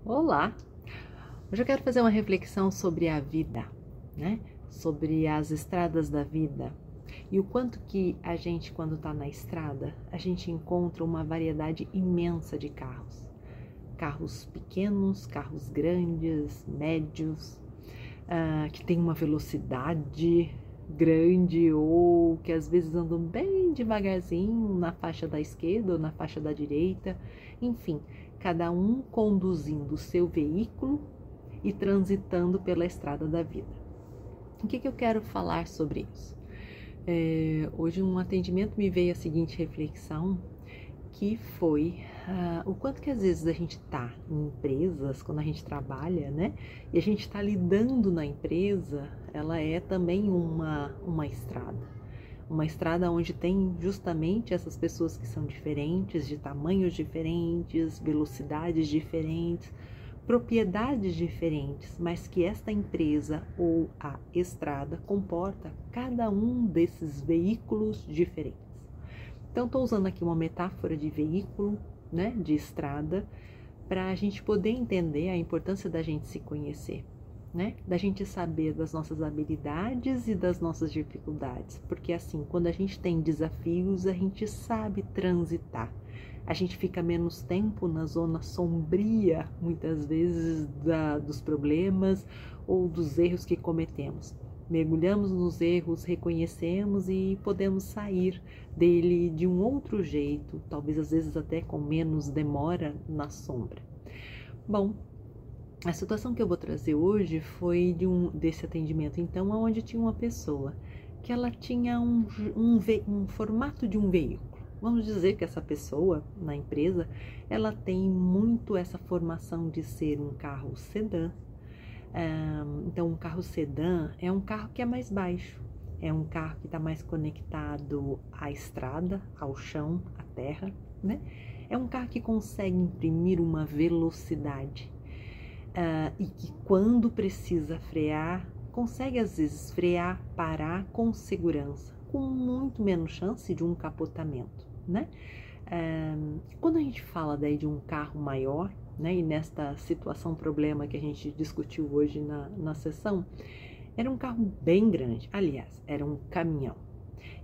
Olá! Hoje eu quero fazer uma reflexão sobre a vida, né? Sobre as estradas da vida e o quanto que a gente, quando está na estrada, a gente encontra uma variedade imensa de carros. Carros pequenos, carros grandes, médios, que tem uma velocidade grande ou que às vezes andam bem devagarzinho na faixa da esquerda ou na faixa da direita, enfim, cada um conduzindo o seu veículo e transitando pela estrada da vida. O que eu quero falar sobre isso? Hoje, um atendimento me veio a seguinte reflexão, que foi o quanto que às vezes a gente está em empresas, quando a gente trabalha, né? E a gente está lidando na empresa, ela é também uma estrada. Uma estrada onde tem justamente essas pessoas que são diferentes, de tamanhos diferentes, velocidades diferentes, propriedades diferentes, mas que esta empresa ou a estrada comporta cada um desses veículos diferentes. Então, estou usando aqui uma metáfora de veículo, né, de estrada, para a gente poder entender a importância da gente se conhecer, né, da gente saber das nossas habilidades e das nossas dificuldades, porque assim, quando a gente tem desafios, a gente sabe transitar. A gente fica menos tempo na zona sombria, muitas vezes, dos problemas ou dos erros que cometemos. Mergulhamos nos erros, reconhecemos e podemos sair dele de um outro jeito, talvez às vezes até com menos demora na sombra. Bom, a situação que eu vou trazer hoje foi desse atendimento, então, onde tinha uma pessoa que ela tinha um formato de um veículo. Vamos dizer que essa pessoa, na empresa, ela tem muito essa formação de ser um carro sedã. Então, um carro sedã é um carro que é mais baixo, é um carro que está mais conectado à estrada, ao chão, à terra, né? É um carro que consegue imprimir uma velocidade e que quando precisa frear, consegue às vezes frear, parar com segurança, com muito menos chance de um capotamento, né? Quando a gente fala daí de um carro maior, né, e nesta situação, problema que a gente discutiu hoje na sessão, era um carro bem grande, aliás, era um caminhão.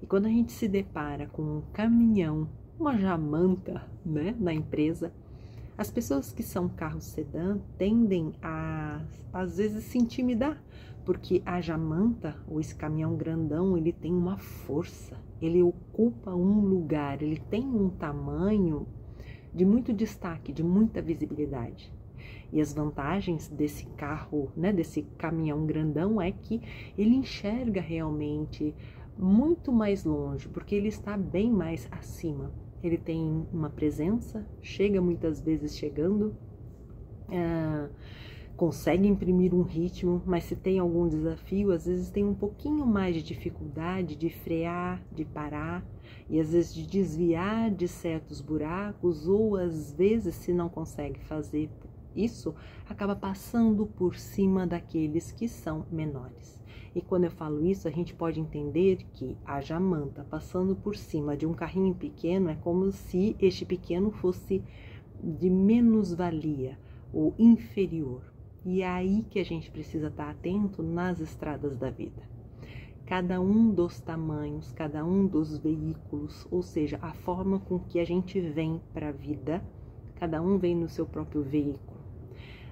E quando a gente se depara com um caminhão, uma jamanta, né, na empresa, as pessoas que são carros sedã tendem a, às vezes, se intimidar, porque a jamanta, ou esse caminhão grandão, ele tem uma força, ele ocupa um lugar, ele tem um tamanho de muito destaque, de muita visibilidade. E as vantagens desse carro, né, desse caminhão grandão, é que ele enxerga realmente muito mais longe, porque ele está bem mais acima. Ele tem uma presença, chega muitas vezes chegando, consegue imprimir um ritmo, mas se tem algum desafio, às vezes tem um pouquinho mais de dificuldade de frear, de parar, e às vezes de desviar de certos buracos, ou às vezes, se não consegue fazer isso, acaba passando por cima daqueles que são menores. E quando eu falo isso, a gente pode entender que a jamanta passando por cima de um carrinho pequeno é como se este pequeno fosse de menos-valia ou inferior. E é aí que a gente precisa estar atento nas estradas da vida. Cada um dos tamanhos, cada um dos veículos, ou seja, a forma com que a gente vem para a vida, cada um vem no seu próprio veículo.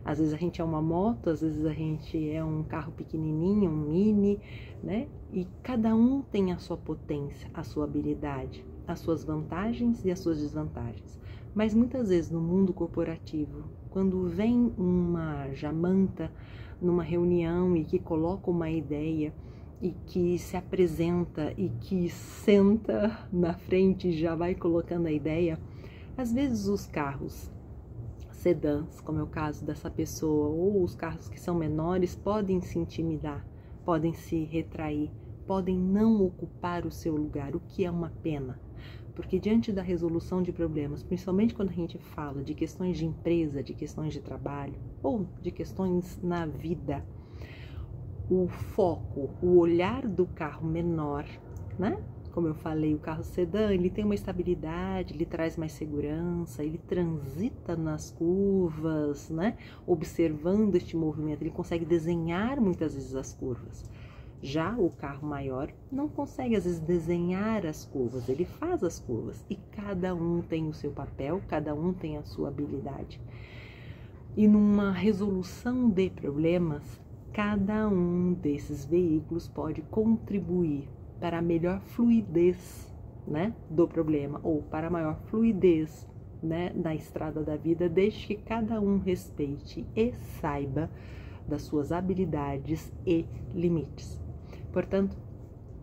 Às vezes a gente é uma moto, às vezes a gente é um carro pequenininho, um mini, né? E cada um tem a sua potência, a sua habilidade, as suas vantagens e as suas desvantagens. Mas muitas vezes no mundo corporativo, quando vem uma jamanta numa reunião e que coloca uma ideia e que se apresenta e que senta na frente e já vai colocando a ideia, às vezes os carros sedãs, como é o caso dessa pessoa, ou os carros que são menores, podem se intimidar, podem se retrair, podem não ocupar o seu lugar, o que é uma pena. Porque diante da resolução de problemas, principalmente quando a gente fala de questões de empresa, de questões de trabalho, ou de questões na vida, o foco, o olhar do carro menor, né? como eu falei, o carro sedã, ele tem uma estabilidade, ele traz mais segurança, ele transita nas curvas, né? Observando este movimento, ele consegue desenhar muitas vezes as curvas. Já o carro maior não consegue, às vezes, desenhar as curvas, ele faz as curvas e cada um tem o seu papel, cada um tem a sua habilidade. E numa resolução de problemas, cada um desses veículos pode contribuir para a melhor fluidez, né, do problema ou para a maior fluidez, né, da estrada da vida, desde que cada um respeite e saiba das suas habilidades e limites. Portanto,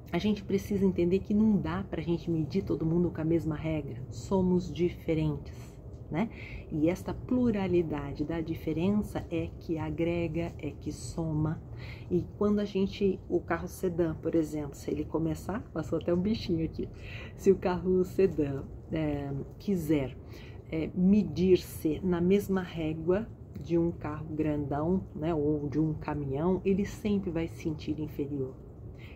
a gente precisa entender que não dá para a gente medir todo mundo com a mesma regra. Somos diferentes, né? E esta pluralidade da diferença é que agrega, é que soma. E quando o carro sedã, por exemplo, se ele começar, passou até um bichinho aqui, se o carro sedã quiser medir-se na mesma régua de um carro grandão, né, ou de um caminhão, ele sempre vai se sentir inferior.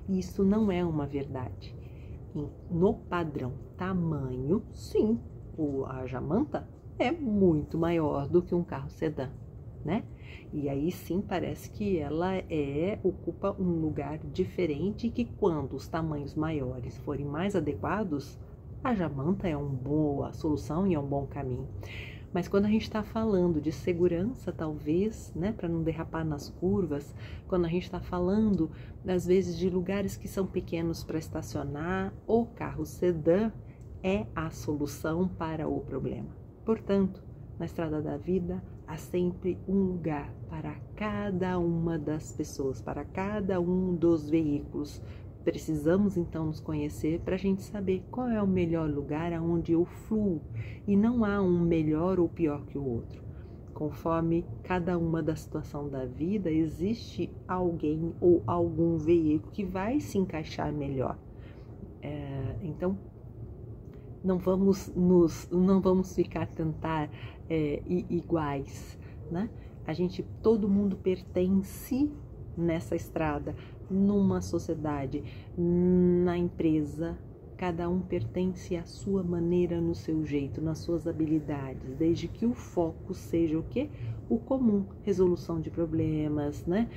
Isso não é uma verdade. No padrão tamanho, sim, a Jamanta é muito maior do que um carro sedã, né? E aí sim parece que ela ocupa um lugar diferente e que quando os tamanhos maiores forem mais adequados, a Jamanta é uma boa solução e é um bom caminho. Mas quando a gente está falando de segurança, talvez, né, para não derrapar nas curvas, quando a gente está falando, às vezes, de lugares que são pequenos para estacionar, o carro sedã é a solução para o problema. Portanto, na estrada da vida, há sempre um lugar para cada uma das pessoas, para cada um dos veículos. Precisamos então nos conhecer para a gente saber qual é o melhor lugar aonde eu fluo, e não há um melhor ou pior que o outro. Conforme cada uma da situação da vida, existe alguém ou algum veículo que vai se encaixar melhor. Então, não vamos tentar iguais, né? Todo mundo pertence nessa estrada, numa sociedade, na empresa, cada um pertence à sua maneira, no seu jeito, nas suas habilidades, desde que o foco seja o quê? O comum, resolução de problemas, né?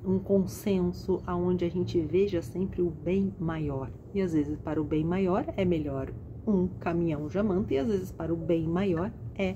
Um consenso onde a gente veja sempre o bem maior. E às vezes para o bem maior é melhor um caminhão Jamanta e às vezes para o bem maior é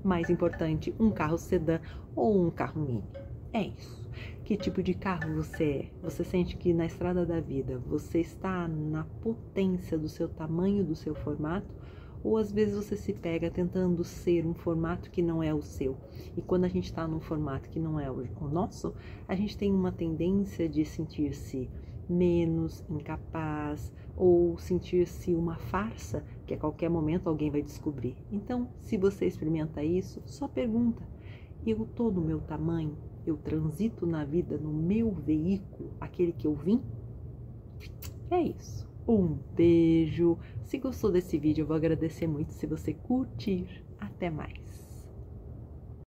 mais importante um carro sedã ou um carro mini. É isso. Que tipo de carro você é? Você sente que na estrada da vida você está na potência do seu tamanho, do seu formato? Ou às vezes você se pega tentando ser um formato que não é o seu? E quando a gente está num formato que não é o nosso, a gente tem uma tendência de sentir-se menos, incapaz, ou sentir-se uma farsa que a qualquer momento alguém vai descobrir. Então, se você experimenta isso, só pergunta: eu tô no meu tamanho? Eu transito na vida no meu veículo, aquele que eu vim? É isso. Um beijo. Se gostou desse vídeo, eu vou agradecer muito se você curtir. Até mais.